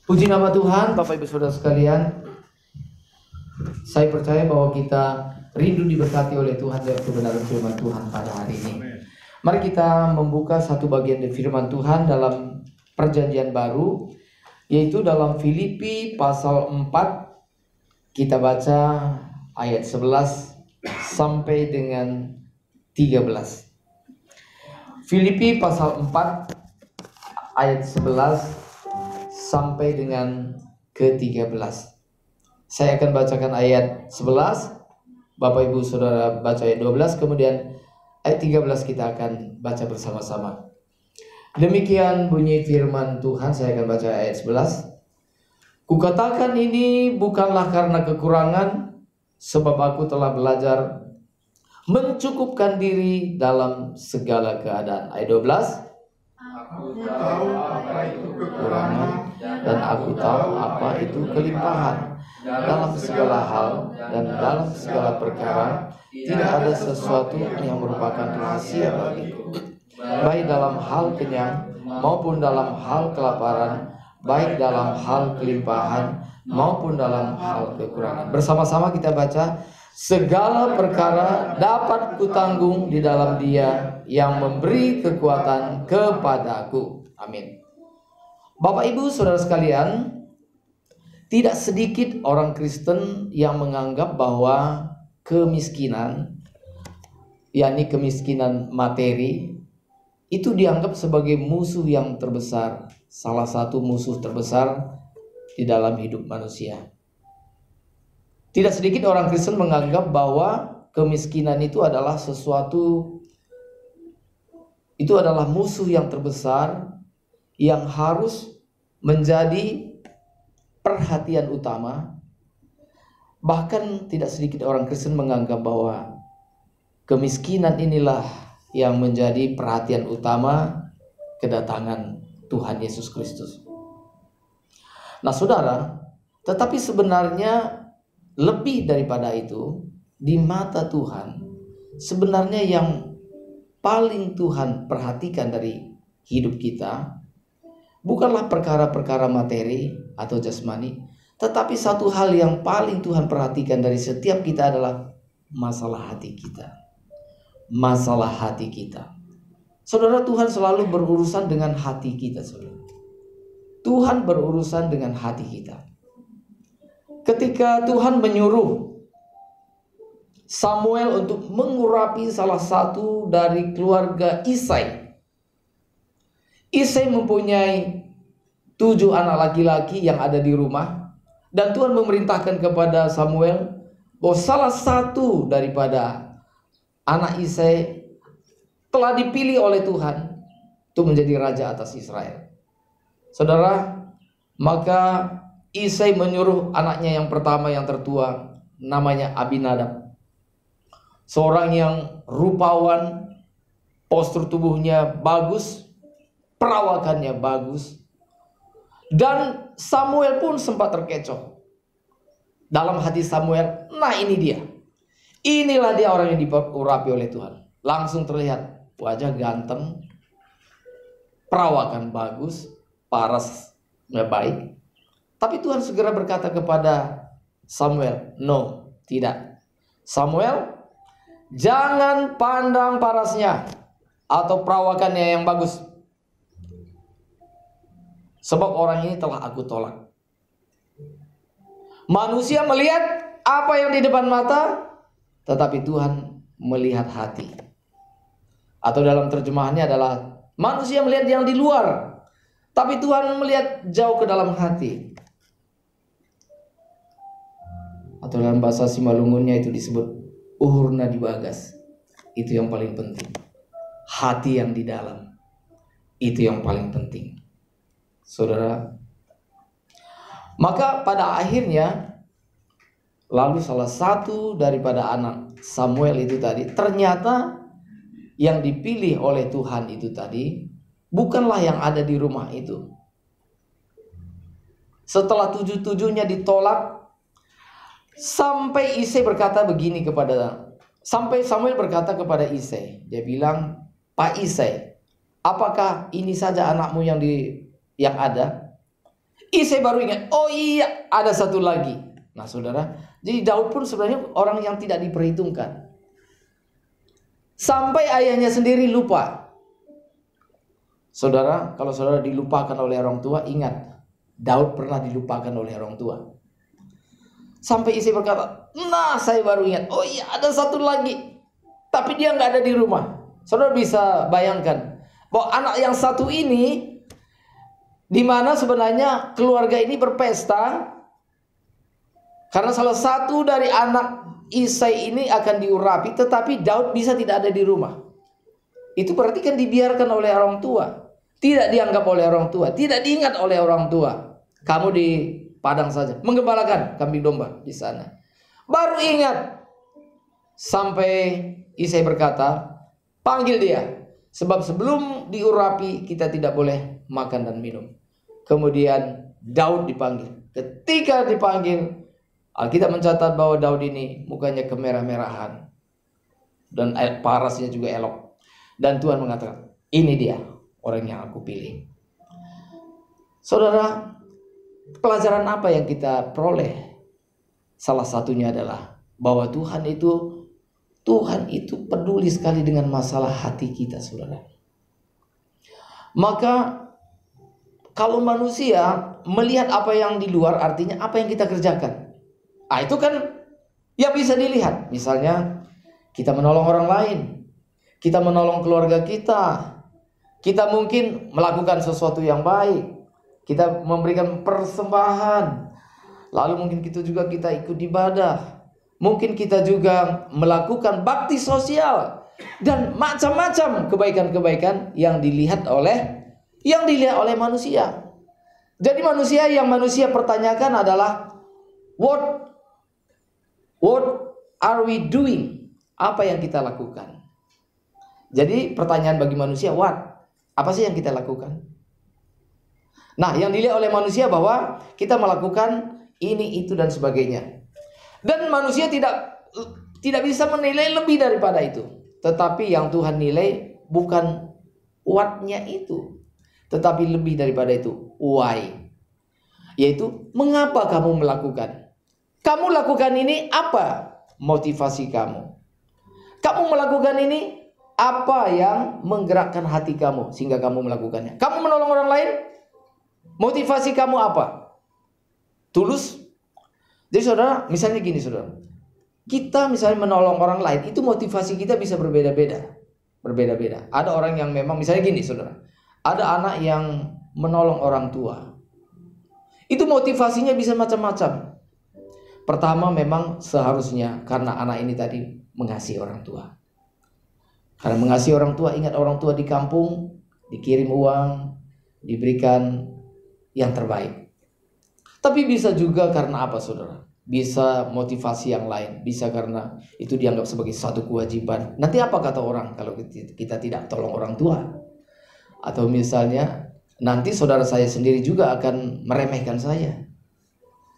Puji nama Tuhan, Bapak Ibu Saudara sekalian. Saya percaya bahwa kita rindu diberkati oleh Tuhan dan kebenaran firman Tuhan pada hari ini. Mari kita membuka satu bagian dari firman Tuhan dalam Perjanjian Baru, yaitu dalam Filipi pasal 4. Kita baca ayat 11 sampai dengan 13. Filipi pasal 4 ayat 11 sampai dengan ke-13. Saya akan bacakan ayat 11, Bapak Ibu Saudara baca ayat 12, kemudian ayat 13 kita akan baca bersama-sama. Demikian bunyi firman Tuhan. Saya akan baca ayat 11. Kukatakan ini bukanlah karena kekurangan, sebab aku telah belajar mencukupkan diri dalam segala keadaan. Ayat 12. Aku tahu apa itu Kekurangan dan aku tahu apa itu kelimpahan. Dalam segala hal dan dalam segala perkara tidak ada sesuatu yang merupakan rahasia bagiku, baik dalam hal kenyang maupun dalam hal kelaparan, baik dalam hal kelimpahan maupun dalam hal kekurangan. Bersama-sama kita baca. Segala perkara dapat kutanggung di dalam Dia yang memberi kekuatan kepadaku. Amin. Bapak Ibu Saudara sekalian, tidak sedikit orang Kristen yang menganggap bahwa kemiskinan, yakni kemiskinan materi, itu dianggap sebagai musuh yang terbesar, salah satu musuh terbesar di dalam hidup manusia. Tidak sedikit orang Kristen menganggap bahwa kemiskinan itu adalah musuh yang terbesar yang harus menjadi perhatian utama. Bahkan tidak sedikit orang Kristen menganggap bahwa kemiskinan inilah yang menjadi perhatian utama kedatangan Tuhan Yesus Kristus. Nah, saudara, tetapi sebenarnya lebih daripada itu, di mata Tuhan, sebenarnya yang paling Tuhan perhatikan dari hidup kita bukanlah perkara-perkara materi atau jasmani, tetapi satu hal yang paling Tuhan perhatikan dari setiap kita adalah masalah hati kita. Masalah hati kita. Saudara, Tuhan selalu berurusan dengan hati kita, saudara. Tuhan berurusan dengan hati kita. Ketika Tuhan menyuruh Samuel untuk mengurapi salah satu dari keluarga Isai. Isai mempunyai 7 anak laki-laki yang ada di rumah. Dan Tuhan memerintahkan kepada Samuel bahwa salah satu daripada anak Isai telah dipilih oleh Tuhan untuk menjadi raja atas Israel. Saudara, maka Isai menyuruh anaknya yang pertama, yang tertua, namanya Abinadab. Seorang yang rupawan, postur tubuhnya bagus, perawakannya bagus. Dan Samuel pun sempat terkecoh. Dalam hati Samuel, nah ini dia. Inilah dia orang yang diurapi oleh Tuhan. Langsung terlihat wajah ganteng, perawakan bagus, parasnya baik. Tapi Tuhan segera berkata kepada Samuel, no, tidak. Samuel, jangan pandang parasnya atau perawakannya yang bagus. Sebab orang ini telah aku tolak. Manusia melihat apa yang di depan mata, tetapi Tuhan melihat hati. Atau dalam terjemahannya adalah manusia melihat yang di luar, tapi Tuhan melihat jauh ke dalam hati. Atau dalam bahasa Simalungunnya itu disebut uhurna di bagas. Itu yang paling penting. Hati yang di dalam, itu yang paling penting, saudara. Maka pada akhirnya, lalu salah satu daripada anak Samuel itu tadi, ternyata yang dipilih oleh Tuhan itu tadi bukanlah yang ada di rumah itu. Setelah 7-7-nya ditolak, sampai Samuel berkata kepada Isai, dia bilang, Pak Isai, apakah ini saja anakmu yang ada? Isai baru ingat, oh iya ada satu lagi. Nah saudara, jadi Daud pun sebenarnya orang yang tidak diperhitungkan. Sampai ayahnya sendiri lupa. Saudara, kalau saudara dilupakan oleh orang tua, ingat, Daud pernah dilupakan oleh orang tua. Sampai Isai berkata, nah saya baru ingat, oh iya ada satu lagi. Tapi dia nggak ada di rumah. Saudara bisa bayangkan bahwa anak yang satu ini, di mana sebenarnya keluarga ini berpesta karena salah satu dari anak Isai ini akan diurapi, tetapi Daud bisa tidak ada di rumah. Itu berarti kan dibiarkan oleh orang tua, tidak dianggap oleh orang tua, tidak diingat oleh orang tua. Kamu di padang saja menggembalakan kambing domba di sana. Baru ingat sampai Isai berkata, panggil dia, sebab sebelum diurapi kita tidak boleh makan dan minum. Kemudian Daud dipanggil. Ketika dipanggil, Alkitab mencatat bahwa Daud ini mukanya kemerah-merahan dan parasnya juga elok. Dan Tuhan mengatakan, ini dia orang yang aku pilih. Saudara, pelajaran apa yang kita peroleh? Salah satunya adalah bahwa Tuhan itu peduli sekali dengan masalah hati kita, saudara. Maka kalau manusia melihat apa yang di luar, artinya apa yang kita kerjakan. Itu kan yang bisa dilihat. Misalnya kita menolong orang lain, kita menolong keluarga kita, kita mungkin melakukan sesuatu yang baik, kita memberikan persembahan, lalu mungkin kita ikut ibadah, mungkin kita juga melakukan bakti sosial dan macam-macam kebaikan-kebaikan yang dilihat oleh manusia. Jadi yang manusia pertanyakan adalah what are we doing? Apa yang kita lakukan? Jadi pertanyaan bagi manusia, apa sih yang kita lakukan? Nah, yang dilihat oleh manusia bahwa kita melakukan ini, itu dan sebagainya. Dan manusia tidak bisa menilai lebih daripada itu. Tetapi yang Tuhan nilai bukan what-nya itu, tetapi lebih daripada itu, why. Yaitu mengapa kamu melakukan. Kamu lakukan ini apa motivasi kamu? Kamu melakukan ini apa yang menggerakkan hati kamu sehingga kamu melakukannya? Kamu menolong orang lain, motivasi kamu apa? Tulus? Jadi saudara, misalnya gini saudara, kita misalnya menolong orang lain, itu motivasi kita bisa berbeda-beda. Ada orang yang memang, misalnya gini saudara, ada anak yang menolong orang tua, itu motivasinya bisa macam-macam. Pertama, memang seharusnya karena anak ini tadi mengasihi orang tua. Karena mengasihi orang tua, ingat orang tua di kampung, dikirim uang, diberikan yang terbaik. Tapi bisa juga karena apa saudara? Bisa motivasi yang lain, bisa karena itu dianggap sebagai satu kewajiban. Nanti apa kata orang kalau kita tidak tolong orang tua? Atau misalnya nanti saudara saya sendiri juga akan meremehkan saya.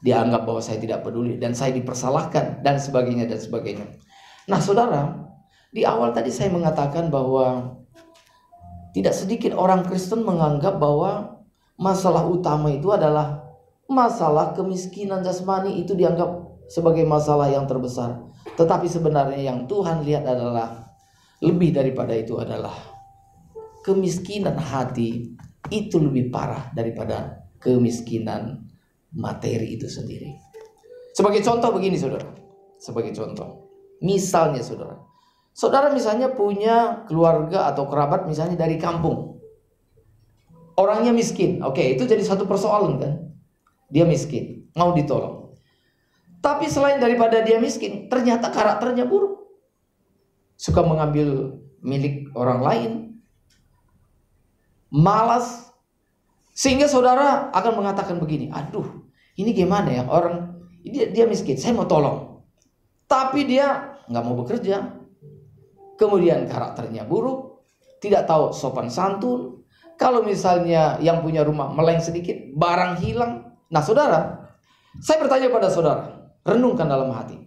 Dianggap bahwa saya tidak peduli dan saya dipersalahkan dan sebagainya dan sebagainya. Nah saudara, di awal tadi saya mengatakan bahwa tidak sedikit orang Kristen menganggap bahwa masalah utama itu adalah masalah kemiskinan jasmani, itu dianggap sebagai masalah yang terbesar. Tetapi sebenarnya yang Tuhan lihat adalah lebih daripada itu, adalah kemiskinan hati itu lebih parah daripada kemiskinan materi itu sendiri. Sebagai contoh begini saudara, sebagai contoh, misalnya saudara misalnya punya keluarga atau kerabat misalnya dari kampung, orangnya miskin, oke, itu jadi satu persoalan kan, dia miskin, mau ditolong. Tapi selain daripada dia miskin, ternyata karakternya buruk, suka mengambil milik orang lain, malas. Sehingga saudara akan mengatakan begini, aduh ini gimana ya, orang dia miskin, saya mau tolong, tapi dia nggak mau bekerja, kemudian karakternya buruk, tidak tahu sopan santun. Kalau misalnya yang punya rumah meleng sedikit, barang hilang. Nah saudara, saya bertanya pada saudara, renungkan dalam hati,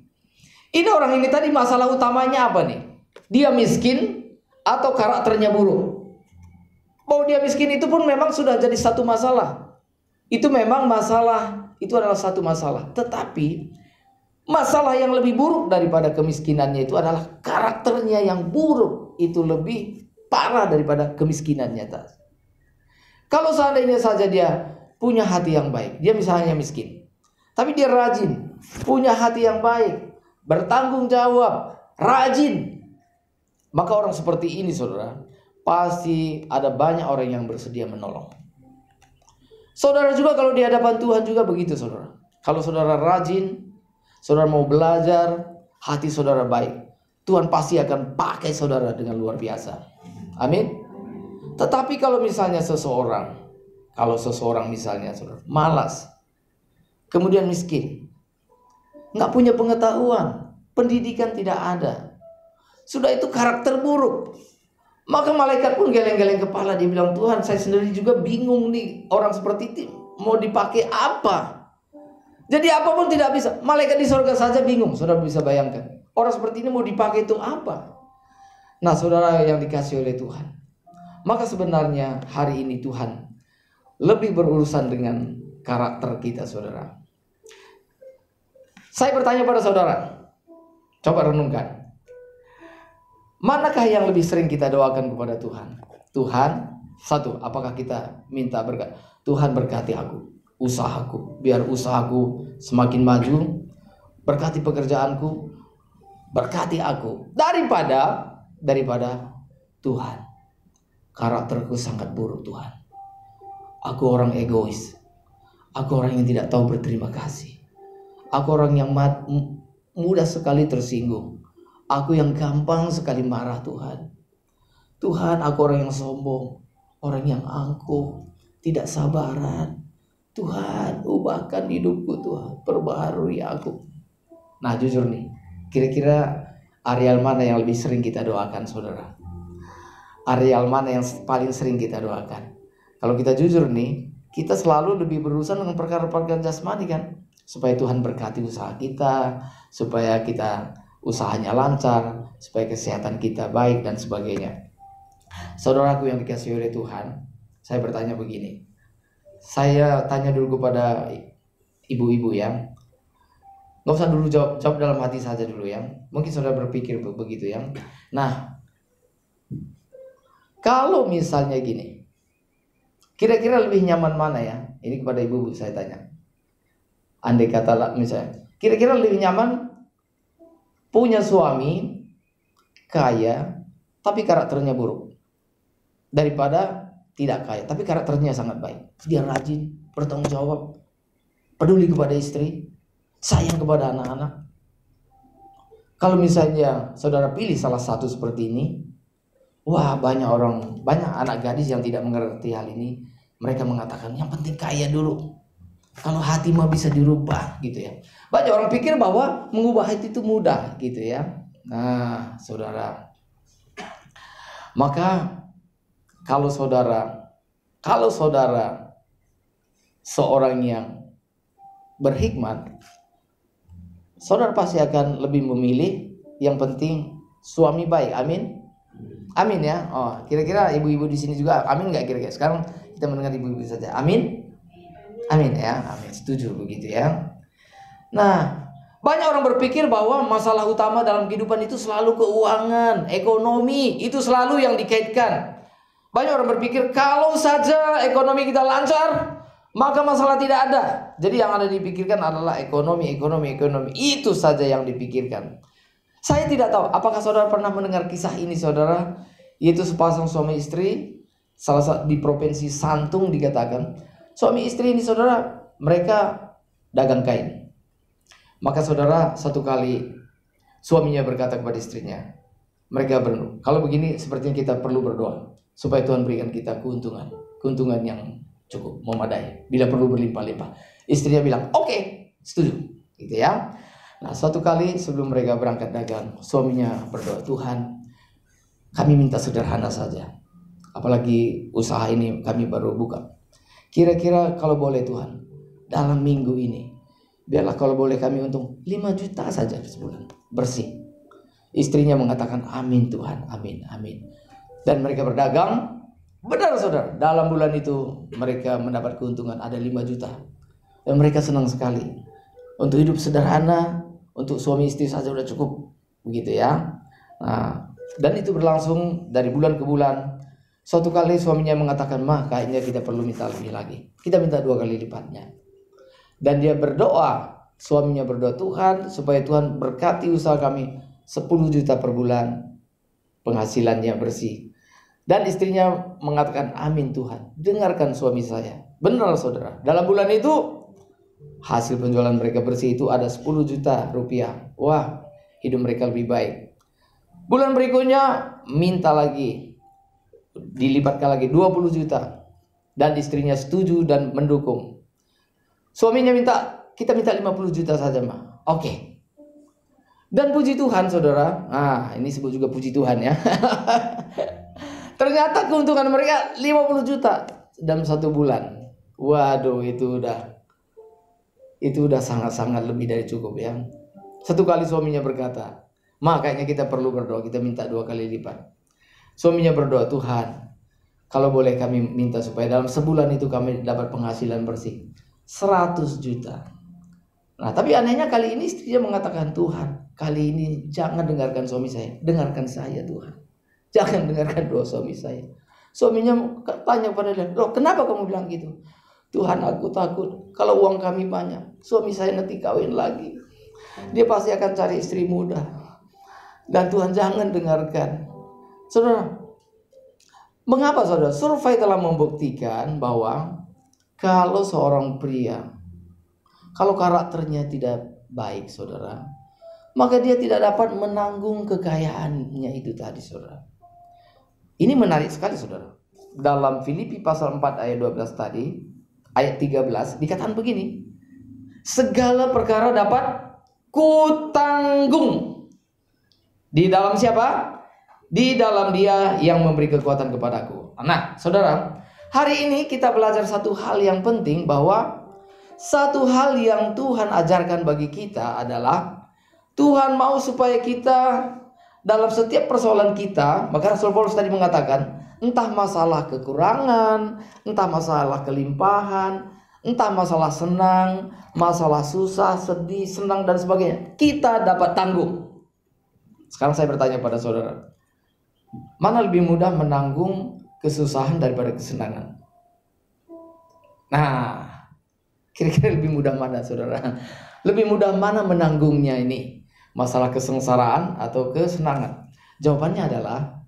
ini orang ini tadi masalah utamanya apa nih? Dia miskin atau karakternya buruk? Bahwa dia miskin itu pun memang sudah jadi satu masalah. Itu memang masalah, itu adalah satu masalah. Tetapi masalah yang lebih buruk daripada kemiskinannya itu adalah karakternya yang buruk. Itu lebih parah daripada kemiskinannya. Kalau seandainya saja dia punya hati yang baik, dia misalnya miskin, tapi dia rajin, punya hati yang baik, bertanggung jawab, rajin, maka orang seperti ini, saudara, pasti ada banyak orang yang bersedia menolong. Saudara juga kalau di hadapan Tuhan juga begitu, saudara. Kalau saudara rajin, saudara mau belajar, hati saudara baik, Tuhan pasti akan pakai saudara dengan luar biasa. Amin. Tetapi kalau misalnya seseorang misalnya, saudara, malas, kemudian miskin, nggak punya pengetahuan, pendidikan tidak ada, sudah itu karakter buruk, maka malaikat pun geleng-geleng kepala. Dia bilang, Tuhan, saya sendiri juga bingung nih, orang seperti itu mau dipakai apa? Jadi apapun tidak bisa. Malaikat di surga saja bingung. Saudara bisa bayangkan, orang seperti ini mau dipakai itu apa? Nah, saudara yang dikasih oleh Tuhan, maka sebenarnya hari ini Tuhan lebih berurusan dengan karakter kita, saudara. Saya bertanya pada saudara, coba renungkan, manakah yang lebih sering kita doakan kepada Tuhan? Tuhan, satu, apakah kita minta berkat? Tuhan berkati aku, usahaku, biar usahaku semakin maju, berkati pekerjaanku, berkati aku, daripada Tuhan, karakterku sangat buruk Tuhan, aku orang egois, aku orang yang tidak tahu berterima kasih, aku orang yang mudah sekali tersinggung, aku yang gampang sekali marah Tuhan. Tuhan, aku orang yang sombong, orang yang angkuh, tidak sabaran. Tuhan, ubahkan hidupku Tuhan, perbaharui aku. Nah, jujur nih, kira-kira areal mana yang lebih sering kita doakan, saudara? Areal mana yang paling sering kita doakan? Kalau kita jujur nih, kita selalu lebih berurusan dengan perkara-perkara jasmani kan? Supaya Tuhan berkati usaha kita, supaya kita usahanya lancar, supaya kesehatan kita baik dan sebagainya. Saudaraku yang dikasihi oleh Tuhan, saya bertanya begini. Saya tanya dulu kepada ibu-ibu ya. Nggak usah dulu jawab dalam hati saja dulu ya. Mungkin saudara berpikir begitu ya. Nah, kalau misalnya gini, kira-kira lebih nyaman mana ya? Ini kepada ibu-ibu saya tanya. Andai kata misalnya, kira-kira lebih nyaman punya suami kaya tapi karakternya buruk, daripada tidak kaya tapi karakternya sangat baik. Dia rajin, bertanggung jawab, peduli kepada istri, sayang kepada anak-anak. Kalau misalnya saudara pilih salah satu seperti ini, wah, banyak anak gadis yang tidak mengerti hal ini. Mereka mengatakan yang penting kaya dulu, kalau hati mah bisa dirubah gitu ya. Banyak orang pikir bahwa mengubah hati itu mudah gitu ya. Nah, saudara, maka kalau saudara seorang yang berhikmat, saudara pasti akan lebih memilih yang penting suami baik. Amin. Amin ya. Oh, kira-kira ibu-ibu di sini juga amin nggak kira-kira? Sekarang kita mendengar ibu-ibu saja. Amin. Amin ya. Amin. Setuju begitu ya. Nah, banyak orang berpikir bahwa masalah utama dalam kehidupan itu selalu keuangan, ekonomi, itu selalu yang dikaitkan. Banyak orang berpikir kalau saja ekonomi kita lancar, maka masalah tidak ada. Jadi yang ada dipikirkan adalah ekonomi. Itu saja yang dipikirkan. Saya tidak tahu apakah saudara pernah mendengar kisah ini, saudara, yaitu sepasang suami istri, salah satu di provinsi Santung dikatakan. Suami istri ini, saudara, mereka dagang kain. Maka saudara, satu kali suaminya berkata kepada istrinya, mereka berdua, kalau begini sepertinya kita perlu berdoa supaya Tuhan berikan kita keuntungan yang cukup memadai, bila perlu berlimpah-limpah. Istrinya bilang, oke, setuju, gitu ya. Nah, suatu kali sebelum mereka berangkat dagang, suaminya berdoa, Tuhan, kami minta sederhana saja, apalagi usaha ini kami baru buka. Kira-kira kalau boleh Tuhan, dalam minggu ini, biarlah kalau boleh kami untung 5 juta saja sebulan, bersih. Istrinya mengatakan, amin Tuhan, amin. Dan mereka berdagang, Benar saudara, dalam bulan itu mereka mendapat keuntungan ada 5 juta. Dan mereka senang sekali. Untuk hidup sederhana, untuk suami istri saja sudah cukup. Begitu ya. Nah, dan itu berlangsung dari bulan ke bulan. Suatu kali suaminya mengatakan, "Mah, kayaknya kita perlu minta lebih lagi. Kita minta 2 kali lipatnya." Dan dia berdoa, suaminya berdoa, "Tuhan, supaya Tuhan berkati usaha kami 10 juta per bulan, penghasilannya bersih." Dan istrinya mengatakan, "Amin Tuhan, dengarkan suami saya." Benar saudara, dalam bulan itu hasil penjualan mereka bersih itu ada 10 juta rupiah. Wah, hidup mereka lebih baik. Bulan berikutnya minta lagi, dilipatkan lagi 20 juta. Dan istrinya setuju dan mendukung. Suaminya minta, "Kita minta 50 juta saja, Ma." Oke. Dan puji Tuhan saudara, ini sebut juga puji Tuhan ya. Ternyata keuntungan mereka 50 juta dalam 1 bulan. Waduh, itu udah sangat-sangat lebih dari cukup ya. Satu kali suaminya berkata, "Ma, kayaknya kita perlu berdoa, kita minta 2 kali lipat." Suaminya berdoa, "Tuhan, kalau boleh kami minta supaya dalam sebulan itu kami dapat penghasilan bersih 100 juta. Nah, tapi anehnya kali ini istrinya mengatakan, "Tuhan, kali ini jangan dengarkan suami saya, dengarkan saya Tuhan. Jangan dengarkan doa suami saya." Suaminya tanya pada dia, "Loh, kenapa kamu bilang gitu?" "Tuhan, aku takut kalau uang kami banyak, suami saya nanti kawin lagi. Dia pasti akan cari istri muda. Dan Tuhan jangan dengarkan." Saudara, mengapa saudara? Survei telah membuktikan bahwa kalau seorang pria, kalau karakternya tidak baik saudara, maka dia tidak dapat menanggung kekayaannya itu tadi saudara. Ini menarik sekali saudara. Dalam Filipi pasal 4 ayat 12 tadi, ayat 13 dikatakan begini, "Segala perkara dapat kutanggung." Di dalam siapa? Di dalam Dia yang memberi kekuatan kepadaku. Nah saudara, hari ini kita belajar satu hal yang penting, bahwa satu hal yang Tuhan ajarkan bagi kita adalah Tuhan mau supaya kita dalam setiap persoalan kita, maka Rasul Paulus tadi mengatakan, entah masalah kekurangan, entah masalah kelimpahan, entah masalah senang, masalah susah, sedih, senang dan sebagainya, kita dapat tanggung. Sekarang saya bertanya pada saudara, mana lebih mudah menanggung kesusahan daripada kesenangan? Nah, kira-kira lebih mudah mana saudara? Lebih mudah mana menanggungnya ini? Masalah kesengsaraan atau kesenangan? Jawabannya adalah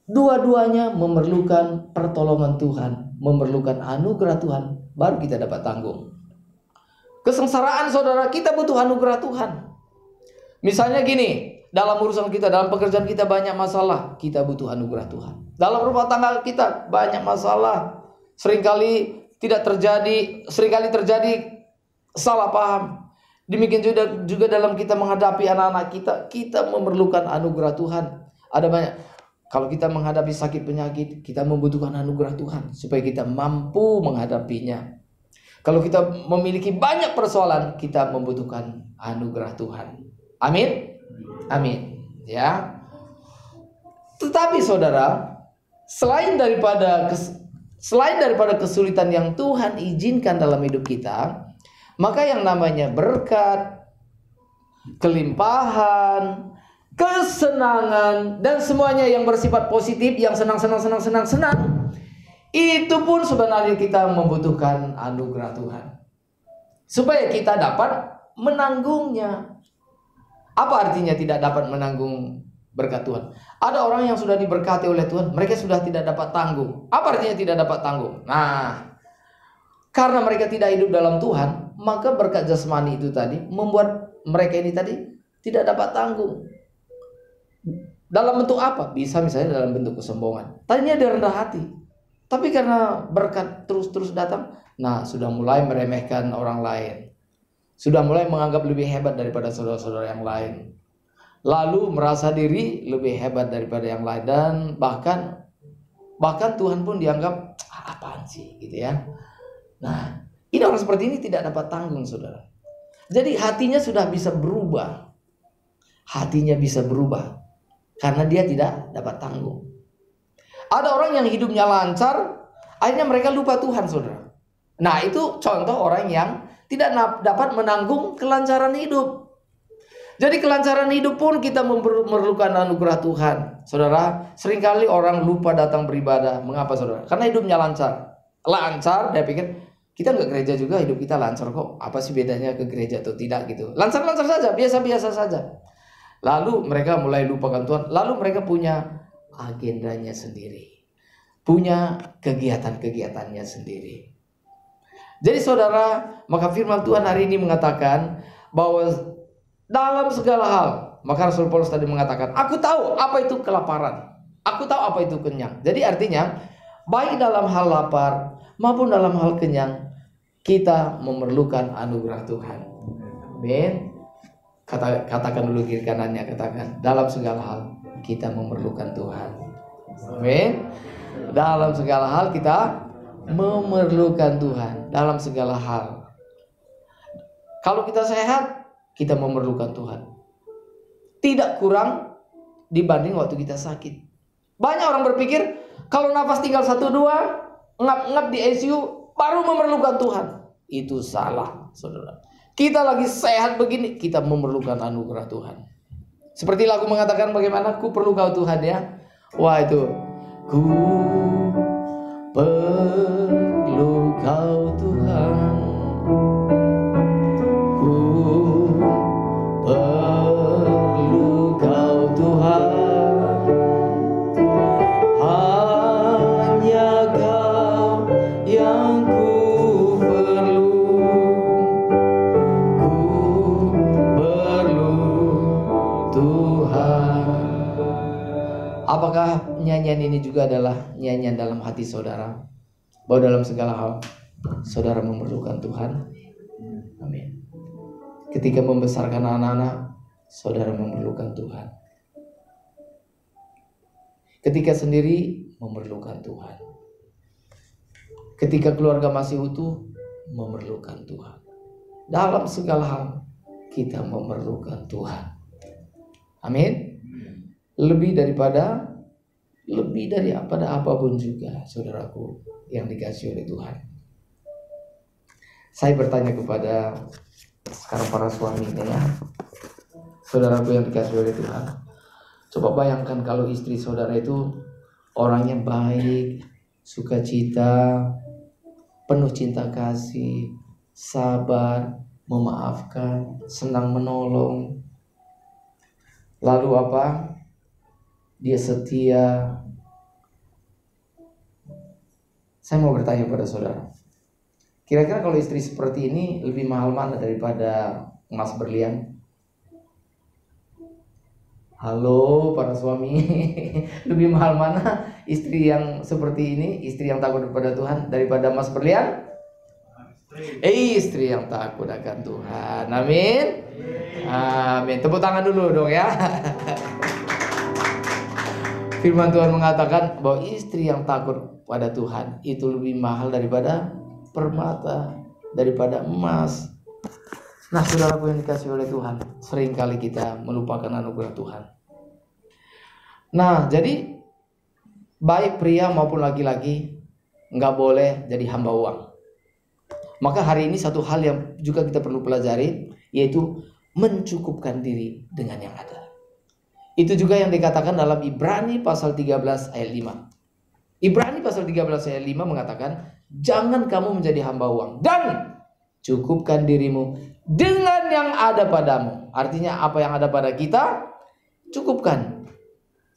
dua-duanya memerlukan pertolongan Tuhan, memerlukan anugerah Tuhan, baru kita dapat tanggung. Kesengsaraan saudara, kita butuh anugerah Tuhan. Misalnya gini, dalam urusan kita, dalam pekerjaan kita banyak masalah, kita butuh anugerah Tuhan. Dalam rumah tangga kita banyak masalah, seringkali terjadi salah paham. Demikian juga dalam kita menghadapi anak-anak kita memerlukan anugerah Tuhan. Ada banyak. Kalau kita menghadapi sakit penyakit, kita membutuhkan anugerah Tuhan supaya kita mampu menghadapinya. Kalau kita memiliki banyak persoalan, kita membutuhkan anugerah Tuhan. Amin. Amin. Ya. Tetapi saudara, selain daripada kesulitan yang Tuhan izinkan dalam hidup kita, maka yang namanya berkat, kelimpahan, kesenangan, dan semuanya yang bersifat positif, yang senang, itu pun sebenarnya kita membutuhkan anugerah Tuhan supaya kita dapat menanggungnya. Apa artinya tidak dapat menanggung berkat Tuhan? Ada orang yang sudah diberkati oleh Tuhan, mereka sudah tidak dapat tanggung. Apa artinya tidak dapat tanggung? Nah, karena mereka tidak hidup dalam Tuhan, maka berkat jasmani itu tadi membuat mereka ini tadi tidak dapat tanggung. Dalam bentuk apa? Bisa misalnya dalam bentuk kesombongan. Tadinya dia rendah hati, tapi karena berkat terus datang, nah sudah mulai meremehkan orang lain, sudah mulai menganggap lebih hebat daripada saudara-saudara yang lain, lalu merasa diri lebih hebat daripada yang lain, dan bahkan Tuhan pun dianggap apaan sih gitu ya. Nah, ini orang seperti ini tidak dapat tanggung saudara. Jadi hatinya sudah bisa berubah. Hatinya bisa berubah karena dia tidak dapat tanggung. Ada orang yang hidupnya lancar, akhirnya mereka lupa Tuhan, saudara. Nah, itu contoh orang yang tidak dapat menanggung kelancaran hidup. Jadi kelancaran hidup pun kita memerlukan anugerah Tuhan. Saudara, seringkali orang lupa datang beribadah. Mengapa, saudara? Karena hidupnya lancar. Lancar, dia pikir, kita nggak gereja juga, hidup kita lancar kok. Apa sih bedanya ke gereja atau tidak gitu? Lancar-lancar saja, biasa-biasa saja. Lalu mereka mulai lupakan Tuhan. Lalu mereka punya agendanya sendiri, punya kegiatan-kegiatannya sendiri. Jadi saudara, maka firman Tuhan hari ini mengatakan bahwa dalam segala hal, maka Rasul Paulus tadi mengatakan, aku tahu apa itu kelaparan, aku tahu apa itu kenyang. Jadi artinya, baik dalam hal lapar maupun dalam hal kenyang, kita memerlukan anugerah Tuhan. Amin. Katakan dulu kiri kanannya, katakan, dalam segala hal kita memerlukan Tuhan. Amin. Dalam segala hal kita memerlukan Tuhan. Dalam segala hal. Kalau kita sehat, kita memerlukan Tuhan. Tidak kurang dibanding waktu kita sakit. Banyak orang berpikir kalau nafas tinggal 1-2, ngap-ngap di ICU baru memerlukan Tuhan. Itu salah, saudara. Kita lagi sehat begini, kita memerlukan anugerah Tuhan. Seperti lagu mengatakan bagaimana, ku perlu kau Tuhan ya. Wah itu, ku perlu kau Tuhan, ku perlu kau Tuhan, hanya kau yang ku perlu. Apakah nyanyian ini juga adalah nyanyian dalam hati saudara? Bahwa dalam segala hal saudara memerlukan Tuhan. Amin. Ketika membesarkan anak-anak, saudara memerlukan Tuhan. Ketika sendiri, memerlukan Tuhan. Ketika keluarga masih utuh, memerlukan Tuhan. Dalam segala hal kita memerlukan Tuhan. Amin. Lebih dari apapun juga, saudaraku yang dikasihi oleh Tuhan. Saya bertanya kepada sekarang para suami ya, saudaraku yang dikasihi oleh Tuhan. Coba bayangkan kalau istri saudara itu orangnya baik, sukacita, penuh cinta kasih, sabar, memaafkan, senang menolong. Lalu apa? Dia setia. Saya mau bertanya pada saudara, kira-kira kalau istri seperti ini lebih mahal mana daripada emas berlian? Halo para suami, lebih mahal mana istri yang seperti ini, istri yang takut kepada Tuhan daripada emas berlian? Istri yang takut akan Tuhan. Amin. Amin. Tepuk tangan dulu dong ya. Firman Tuhan mengatakan bahwa istri yang takut pada Tuhan itu lebih mahal daripada permata, daripada emas. Nah, saudaraku yang dikasihi oleh Tuhan, seringkali kita melupakan anugerah Tuhan. Nah, jadi baik pria maupun laki-laki nggak boleh jadi hamba uang. Maka hari ini satu hal yang juga kita perlu pelajari, yaitu mencukupkan diri dengan yang ada. Itu juga yang dikatakan dalam Ibrani pasal 13 ayat 5. Ibrani pasal 13 ayat 5 mengatakan, jangan kamu menjadi hamba uang dan cukupkan dirimu dengan yang ada padamu. Artinya apa yang ada pada kita, cukupkan.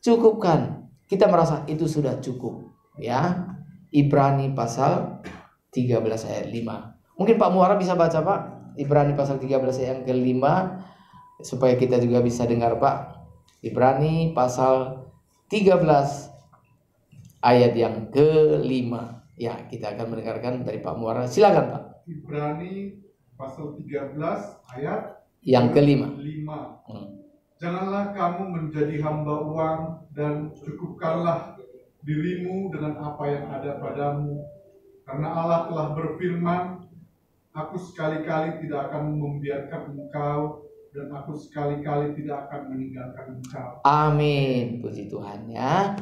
Cukupkan. Kita merasa itu sudah cukup. Ya, Ibrani pasal 13 ayat 5. Mungkin Pak Muara bisa baca Pak, Ibrani pasal 13 ayat yang ke-5, supaya kita juga bisa dengar Pak. Ibrani pasal 13 ayat yang ke-5. Ya, kita akan mendengarkan dari Pak Muara. Silakan Pak. Ibrani pasal 13 ayat yang ke-5. Janganlah kamu menjadi hamba uang dan cukupkanlah dirimu dengan apa yang ada padamu. Karena Allah telah berfirman, aku sekali-kali tidak akan membiarkan engkau dan aku sekali-kali tidak akan meninggalkan engkau. Amin. Puji Tuhan ya.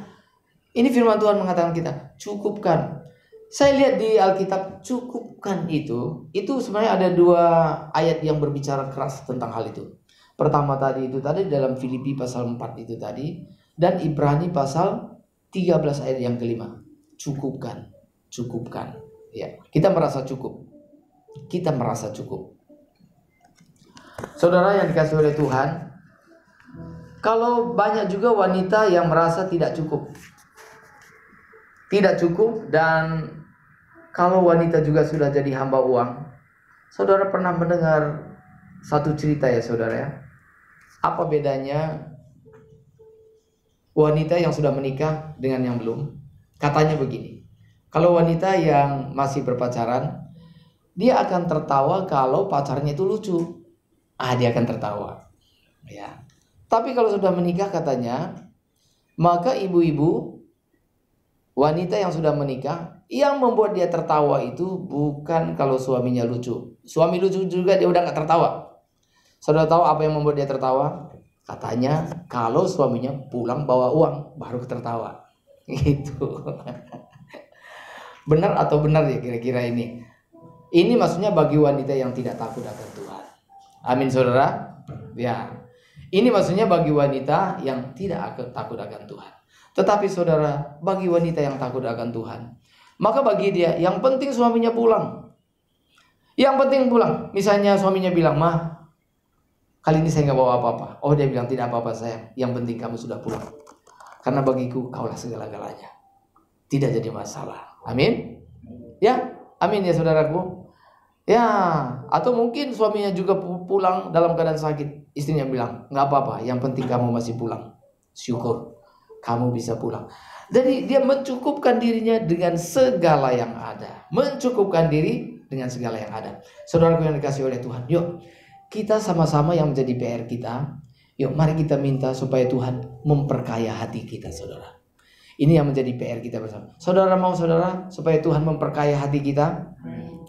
Ini firman Tuhan mengatakan kita, cukupkan. Saya lihat di Alkitab, cukupkan itu sebenarnya ada 2 ayat yang berbicara keras tentang hal itu. Pertama tadi dalam Filipi pasal 4 itu tadi, dan Ibrani pasal 13 ayat yang kelima. Cukupkan. Ya, kita merasa cukup. Saudara yang dikasihi oleh Tuhan, kalau banyak juga wanita yang merasa tidak cukup, dan kalau wanita juga sudah jadi hamba uang. Saudara pernah mendengar satu cerita ya saudara ya? Apa bedanya wanita yang sudah menikah dengan yang belum? Katanya begini, kalau wanita yang masih berpacaran, dia akan tertawa kalau pacarnya itu lucu. Dia akan tertawa. Ya. Tapi kalau sudah menikah katanya, maka ibu-ibu, wanita yang sudah menikah, yang membuat dia tertawa itu bukan kalau suaminya lucu. Suami lucu juga dia udah gak tertawa. Saudara tahu apa yang membuat dia tertawa? Katanya kalau suaminya pulang bawa uang, baru tertawa. Gitu. Benar atau benar ya kira-kira ini? Ini maksudnya bagi wanita yang tidak takut akan Tuhan. Amin saudara. Ya. Ini maksudnya bagi wanita yang tidak takut akan Tuhan. Tetapi saudara, bagi wanita yang takut akan Tuhan, maka bagi dia yang penting suaminya pulang. Yang penting pulang. Misalnya suaminya bilang, "Mah, kali ini saya nggak bawa apa-apa." Oh, dia bilang, "Tidak apa-apa sayang. Yang penting kamu sudah pulang. Karena bagiku kaulah segala-galanya." Tidak jadi masalah. Amin. Ya, amin ya saudaraku. Ya, atau mungkin suaminya juga pulang dalam keadaan sakit. Istrinya bilang, "Nggak apa-apa, yang penting kamu masih pulang. Syukur kamu bisa pulang." Jadi dia mencukupkan dirinya dengan segala yang ada. Mencukupkan diri dengan segala yang ada. Saudaraku yang dikasihi oleh Tuhan, yuk kita sama-sama yang menjadi PR kita. Yuk mari kita minta supaya Tuhan memperkaya hati kita saudara. Ini yang menjadi PR kita bersama. Saudara mau saudara supaya Tuhan memperkaya hati kita?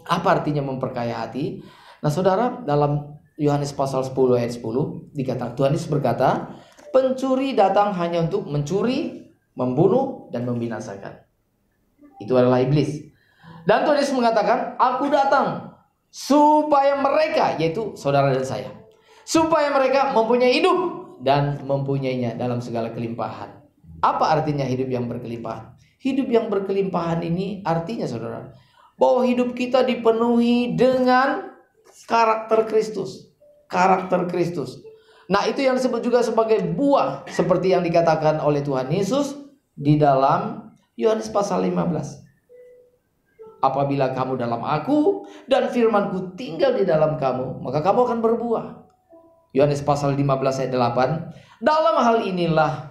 Apa artinya memperkaya hati? Nah saudara, dalam Yohanes pasal 10 ayat 10 dikatakan, Tuhan Yesus berkata, pencuri datang hanya untuk mencuri, membunuh, dan membinasakan. Itu adalah iblis. Dan Tuhan Yesus mengatakan, aku datang supaya mereka, yaitu saudara dan saya, supaya mereka mempunyai hidup dan mempunyainya dalam segala kelimpahan. Apa artinya hidup yang berkelimpahan? Hidup yang berkelimpahan ini artinya saudara, bahwa hidup kita dipenuhi dengan karakter Kristus. Karakter Kristus. Nah itu yang disebut juga sebagai buah, seperti yang dikatakan oleh Tuhan Yesus di dalam Yohanes pasal 15. Apabila kamu dalam aku dan firmanku tinggal di dalam kamu, maka kamu akan berbuah. Yohanes pasal 15 ayat 8. Dalam hal inilah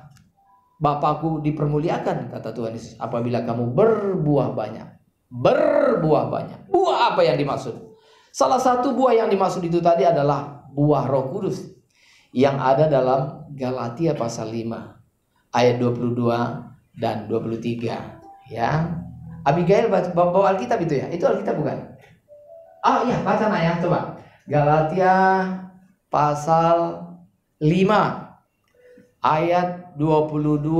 Bapakku dipermuliakan, kata Tuhan Yesus, apabila kamu berbuah banyak. Berbuah banyak. Buah apa yang dimaksud? Salah satu buah yang dimaksud itu tadi adalah buah Roh Kudus yang ada dalam Galatia pasal 5 ayat 22 dan 23. Ya. Abigail bawa Alkitab itu ya? Itu Alkitab bukan? Oh iya, baca ya, coba. Galatia pasal 5 ayat 22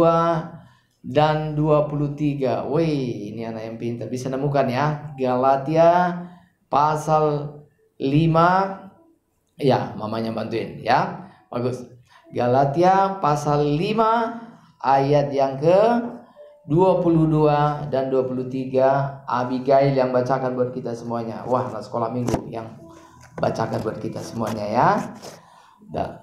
dan 23. Wih, ini anak yang pintar, bisa nemukan ya. Galatia pasal 5. Ya, mamanya bantuin ya. Bagus. Galatia pasal 5 ayat yang ke 22 dan 23. Abigail yang bacakan buat kita semuanya. Wah, anak sekolah minggu yang bacakan buat kita semuanya ya.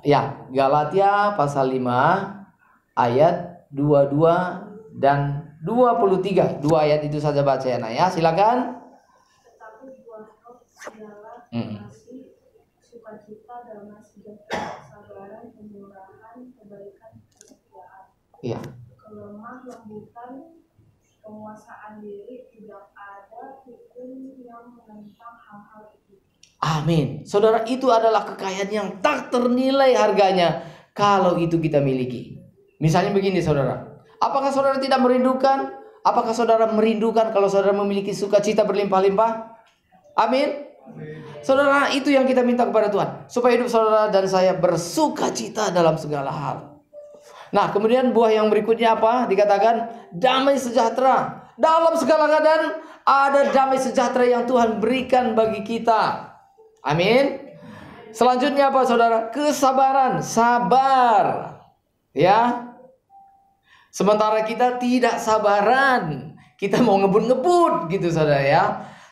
Ya, Galatia pasal 5 ayat 22 dan 23. Dua ayat itu saja baca ya, ya. Silakan. Tetapi buah roh ialah kasih, sukacita, damai sejahtera, kesabaran, kemurahan, kebaikan, kesetiaan. Iya. Kelemah lembutan, penguasaan diri, tidak ada hukum yang menentang hal-hal itu. Amin. Saudara, itu adalah kekayaan yang tak ternilai harganya kalau itu kita miliki. Misalnya begini saudara, apakah saudara tidak merindukan? Apakah saudara merindukan kalau saudara memiliki sukacita berlimpah-limpah? Amin. Saudara, itu yang kita minta kepada Tuhan, supaya hidup saudara dan saya bersukacita dalam segala hal. Nah, kemudian buah yang berikutnya apa? Dikatakan damai sejahtera. Dalam segala keadaan ada damai sejahtera yang Tuhan berikan bagi kita. Amin. Selanjutnya apa, saudara? Kesabaran, sabar. Ya. Sementara kita tidak sabaran, kita mau ngebut-ngebut gitu, saudara ya.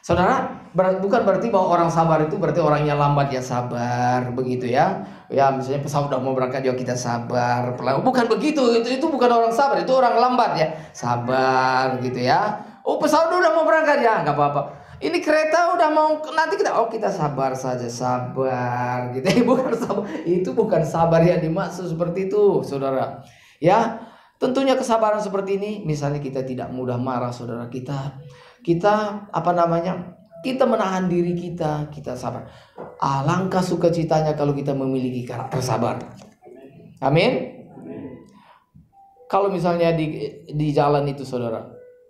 Saudara, bukan berarti bahwa orang sabar itu berarti orangnya lambat, ya sabar begitu ya. Ya misalnya pesawat udah mau berangkat ya kita sabar. Bukan begitu, itu bukan orang sabar, itu orang lambat ya. Sabar gitu ya. Oh, pesawat udah mau berangkat ya, nggak apa-apa. Ini kereta udah mau, nanti kita sabar saja, sabar gitu. Bukan sabar, itu bukan sabar yang dimaksud seperti itu, saudara. Ya, tentunya kesabaran seperti ini, misalnya kita tidak mudah marah, saudara. Kita kita menahan diri kita sabar. Alangkah sukacitanya kalau kita memiliki karakter sabar. Amin. Kalau misalnya di jalan itu, saudara,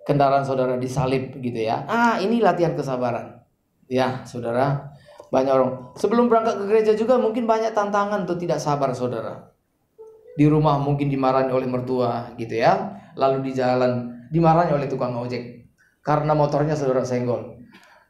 kendaraan saudara disalip gitu ya. Ini latihan kesabaran. Ya, saudara. Banyak orang sebelum berangkat ke gereja juga mungkin banyak tantangan untuk tidak sabar, saudara. Di rumah mungkin dimarahi oleh mertua gitu ya. Lalu di jalan dimarahi oleh tukang ojek karena motornya saudara senggol.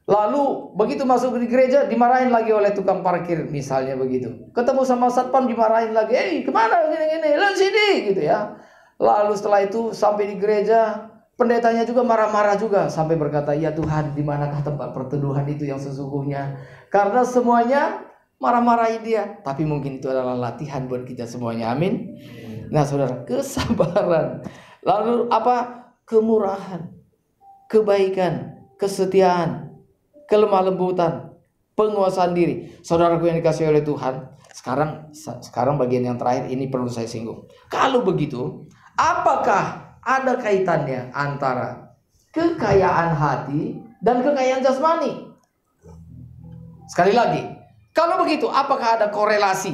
Lalu begitu masuk di gereja dimarahin lagi oleh tukang parkir misalnya begitu. Ketemu sama satpam dimarahin lagi, kemana gini, lalu sini gitu ya. Lalu setelah itu sampai di gereja, pendetanya juga marah-marah juga sampai berkata, ya Tuhan, di manakah tempat perteduhan itu yang sesungguhnya? Karena semuanya marah-marahin dia. Tapi mungkin itu adalah latihan buat kita semuanya. Amin. Nah saudara, kesabaran. Lalu apa? Kemurahan, kebaikan, kesetiaan, kelemah lembutan, penguasaan diri. Saudaraku yang dikasihi oleh Tuhan, sekarang bagian yang terakhir ini perlu saya singgung. Kalau begitu, apakah ada kaitannya antara kekayaan hati dan kekayaan jasmani? Sekali lagi, kalau begitu, apakah ada korelasi?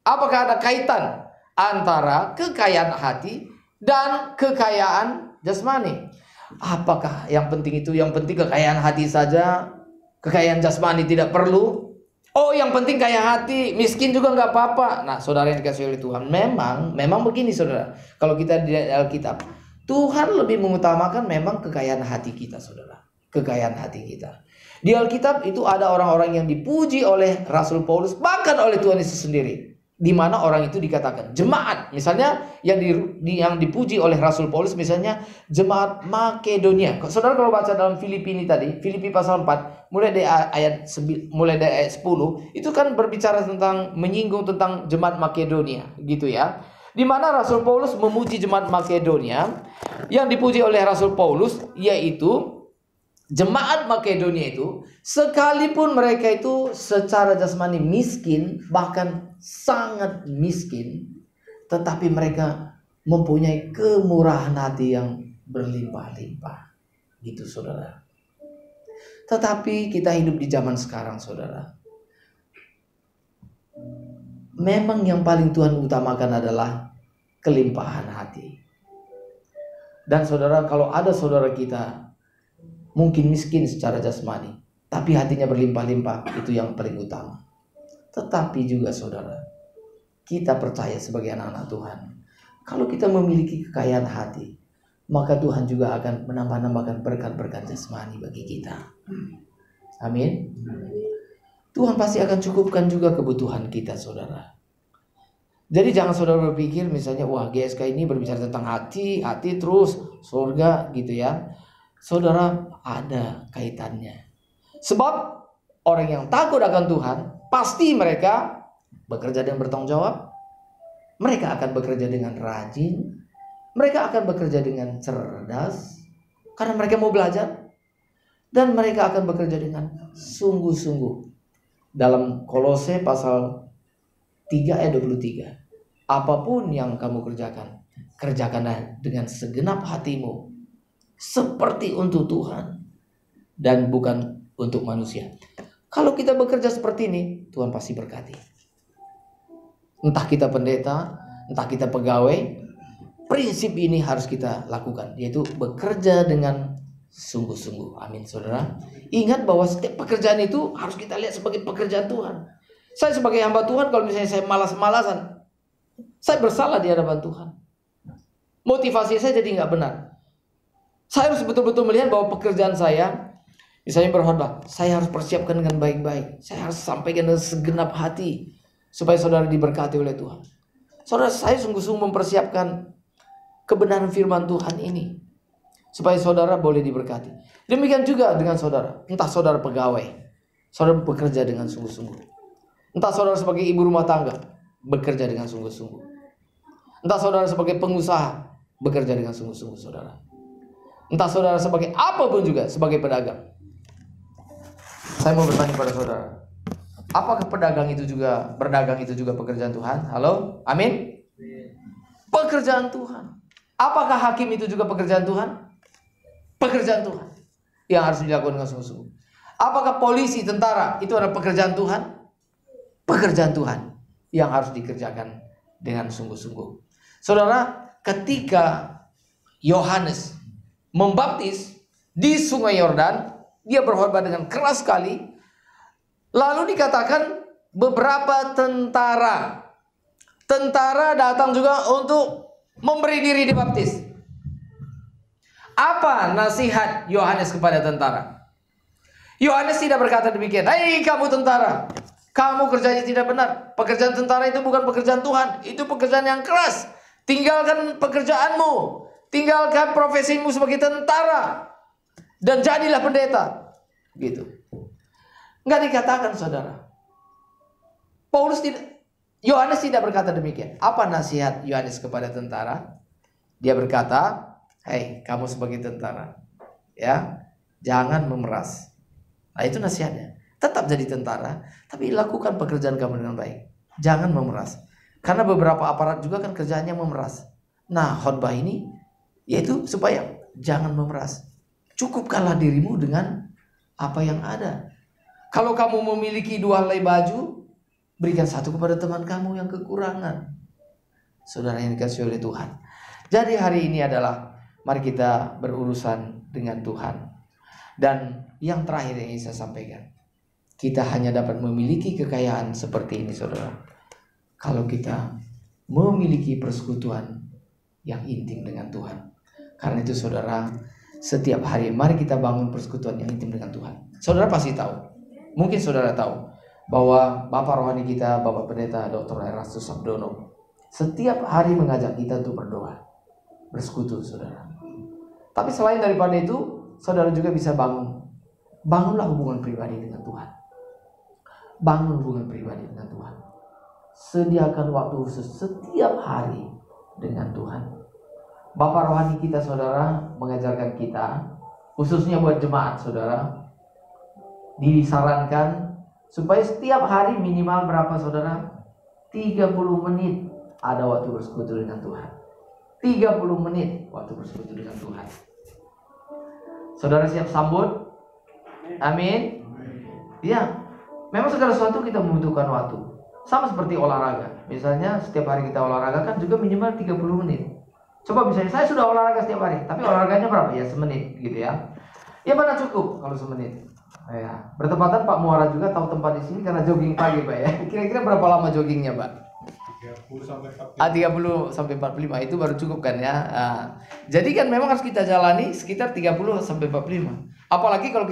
Apakah ada kaitan antara kekayaan hati dan kekayaan jasmani? Apakah yang penting itu, yang penting kekayaan hati saja, kekayaan jasmani tidak perlu? Oh, yang penting kaya hati, miskin juga nggak apa-apa. Nah, saudara yang dikasihi oleh Tuhan, memang begini, saudara. Kalau kita di Alkitab, Tuhan lebih mengutamakan memang kekayaan hati kita, saudara. Kekayaan hati kita. Di Alkitab itu ada orang-orang yang dipuji oleh Rasul Paulus, bahkan oleh Tuhan Yesus sendiri. Di mana orang itu dikatakan jemaat. Misalnya yang dipuji oleh Rasul Paulus, misalnya jemaat Makedonia. Saudara kalau baca dalam Filipi ini tadi, Filipi pasal 4, mulai dari ayat 10, itu kan berbicara tentang, menyinggung tentang jemaat Makedonia, gitu ya. Di mana Rasul Paulus memuji jemaat Makedonia. Yang dipuji oleh Rasul Paulus yaitu jemaat Makedonia itu, sekalipun mereka itu secara jasmani miskin, bahkan sangat miskin, tetapi mereka mempunyai kemurahan hati yang berlimpah-limpah. Gitu, saudara. Tetapi kita hidup di zaman sekarang, saudara. Memang yang paling Tuhan utamakan adalah kelimpahan hati. Dan saudara, kalau ada saudara kita mungkin miskin secara jasmani, tapi hatinya berlimpah-limpah, itu yang paling utama. Tetapi juga saudara, kita percaya sebagai anak-anak Tuhan, kalau kita memiliki kekayaan hati, maka Tuhan juga akan menambah-nambahkan berkat-berkat jasmani bagi kita. Amin. Tuhan pasti akan cukupkan juga kebutuhan kita, saudara. Jadi jangan saudara berpikir misalnya, wah GSK ini berbicara tentang hati terus surga gitu ya. Saudara, ada kaitannya. Sebab orang yang takut akan Tuhan, pasti mereka bekerja dengan bertanggung jawab. Mereka akan bekerja dengan rajin. Mereka akan bekerja dengan cerdas, karena mereka mau belajar. Dan mereka akan bekerja dengan sungguh-sungguh. Dalam Kolose pasal 3 ayat 23. Apapun yang kamu kerjakan, kerjakanlah dengan segenap hatimu, seperti untuk Tuhan dan bukan untuk manusia. Kalau kita bekerja seperti ini, Tuhan pasti berkati. Entah kita pendeta, entah kita pegawai, prinsip ini harus kita lakukan, yaitu bekerja dengan sungguh-sungguh. Amin, saudara. Ingat bahwa setiap pekerjaan itu harus kita lihat sebagai pekerjaan Tuhan. Saya sebagai hamba Tuhan, kalau misalnya saya malas-malasan, saya bersalah di hadapan Tuhan. Motivasi saya jadi nggak benar. Saya harus betul-betul melihat bahwa pekerjaan saya, misalnya berkhotbah, saya harus persiapkan dengan baik-baik. Saya harus sampaikan dengan segenap hati supaya saudara diberkati oleh Tuhan. Saudara, saya sungguh-sungguh mempersiapkan kebenaran firman Tuhan ini supaya saudara boleh diberkati. Demikian juga dengan saudara. Entah saudara pegawai, saudara bekerja dengan sungguh-sungguh. Entah saudara sebagai ibu rumah tangga, bekerja dengan sungguh-sungguh. Entah saudara sebagai pengusaha, bekerja dengan sungguh-sungguh saudara. Entah saudara sebagai apapun juga, sebagai pedagang. Saya mau bertanya pada saudara, apakah berdagang itu juga pekerjaan Tuhan? Halo? Amin? Pekerjaan Tuhan. Apakah hakim itu juga pekerjaan Tuhan? Pekerjaan Tuhan yang harus dilakukan dengan sungguh-sungguh. Apakah polisi, tentara itu adalah pekerjaan Tuhan? Pekerjaan Tuhan yang harus dikerjakan dengan sungguh-sungguh. Saudara, ketika Yohanes membaptis di Sungai Yordan, dia berkhotbah dengan keras sekali. Lalu dikatakan beberapa tentara datang juga untuk memberi diri dibaptis. Apa nasihat Yohanes kepada tentara? Yohanes tidak berkata demikian. Hei kamu tentara, kamu kerjanya tidak benar. Pekerjaan tentara itu bukan pekerjaan Tuhan. Itu pekerjaan yang keras. Tinggalkan pekerjaanmu. Tinggalkan profesimu sebagai tentara. Dan jadilah pendeta. Gitu. Enggak dikatakan saudara. Yohanes tidak berkata demikian. Apa nasihat Yohanes kepada tentara? Dia berkata, hei kamu sebagai tentara, ya, jangan memeras. Nah itu nasihatnya. Tetap jadi tentara, tapi lakukan pekerjaan kamu dengan baik. Jangan memeras. Karena beberapa aparat juga kan kerjaannya memeras. Nah khotbah ini yaitu supaya jangan memeras. Cukupkanlah dirimu dengan apa yang ada. Kalau kamu memiliki 2 helai baju, berikan 1 kepada teman kamu yang kekurangan. Saudara yang dikasihi oleh Tuhan. Jadi hari ini adalah mari kita berurusan dengan Tuhan. Dan yang terakhir yang saya sampaikan, kita hanya dapat memiliki kekayaan seperti ini saudara, kalau kita memiliki persekutuan yang intim dengan Tuhan. Karena itu saudara, setiap hari mari kita bangun persekutuan yang intim dengan Tuhan. Saudara pasti tahu, mungkin saudara tahu bahwa Bapak rohani kita, Bapak Pendeta Dr. Erastus Sabdono, setiap hari mengajak kita untuk berdoa, bersekutu saudara. Tapi selain daripada itu, saudara juga bisa bangunlah hubungan pribadi dengan Tuhan. Bangun hubungan pribadi dengan Tuhan. Sediakan waktu khusus setiap hari dengan Tuhan. Bapak rohani kita saudara mengajarkan kita, khususnya buat jemaat saudara, disarankan supaya setiap hari minimal berapa saudara? 30 menit ada waktu bersekutu dengan Tuhan. 30 menit waktu bersekutu dengan Tuhan. Saudara siap sambut? Amin. Ya, memang segala sesuatu kita membutuhkan waktu. Sama seperti olahraga. Misalnya setiap hari kita olahraga kan juga minimal 30 menit. Coba misalnya saya sudah olahraga setiap hari, tapi olahraganya berapa? Ya semenit gitu ya. Ya mana cukup kalau semenit. Ya, bertepatan Pak Muara juga tahu tempat di sini karena jogging pagi Pak ya. Kira-kira berapa lama joggingnya Pak? 30 sampai 45 itu baru cukup kan ya. Jadi kan memang harus kita jalani sekitar 30 sampai 45. Apalagi kalau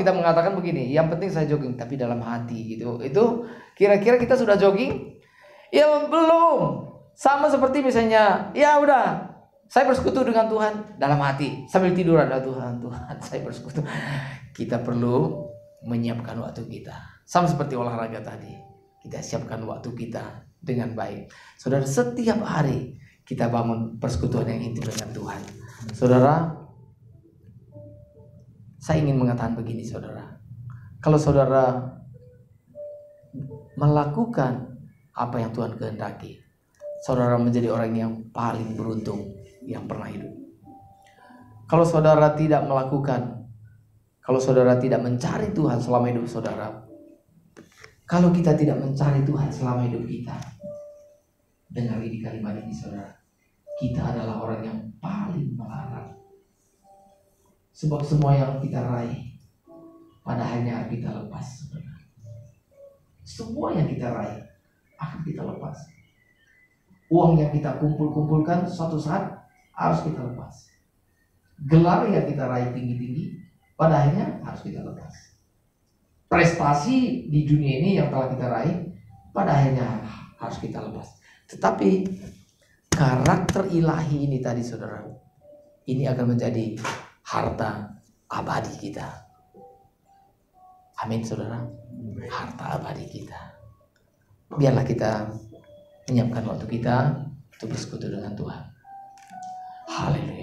kita mengatakan begini, yang penting saya jogging tapi dalam hati gitu. Itu kira-kira kita sudah jogging? Ya belum. Sama seperti misalnya, ya udah saya bersekutu dengan Tuhan dalam hati sambil tiduran, Tuhan saya bersekutu. Kita perlu menyiapkan waktu kita. Sama seperti olahraga tadi. Kita siapkan waktu kita dengan baik. Saudara, setiap hari kita bangun persekutuan yang intim dengan Tuhan. Saudara, saya ingin mengatakan begini saudara. Kalau saudara melakukan apa yang Tuhan kehendaki, saudara menjadi orang yang paling beruntung yang pernah hidup. Kalau saudara tidak melakukan, kalau saudara tidak mencari Tuhan selama hidup saudara, kalau kita tidak mencari Tuhan selama hidup kita, dengar ini kalimat ini saudara, kita adalah orang yang paling melarat. Sebab semua yang kita raih pada hanya kita lepas saudara. Semua yang kita raih akan kita lepas. Uang yang kita kumpulkan suatu saat harus kita lepas. Gelar yang kita raih tinggi-tinggi pada akhirnya harus kita lepas. Prestasi di dunia ini yang telah kita raih pada akhirnya harus kita lepas. Tetapi karakter ilahi ini tadi saudara, ini akan menjadi harta abadi kita. Amin saudara. Harta abadi kita. Biarlah kita menyiapkan waktu kita untuk bersekutu dengan Tuhan. Haleluya.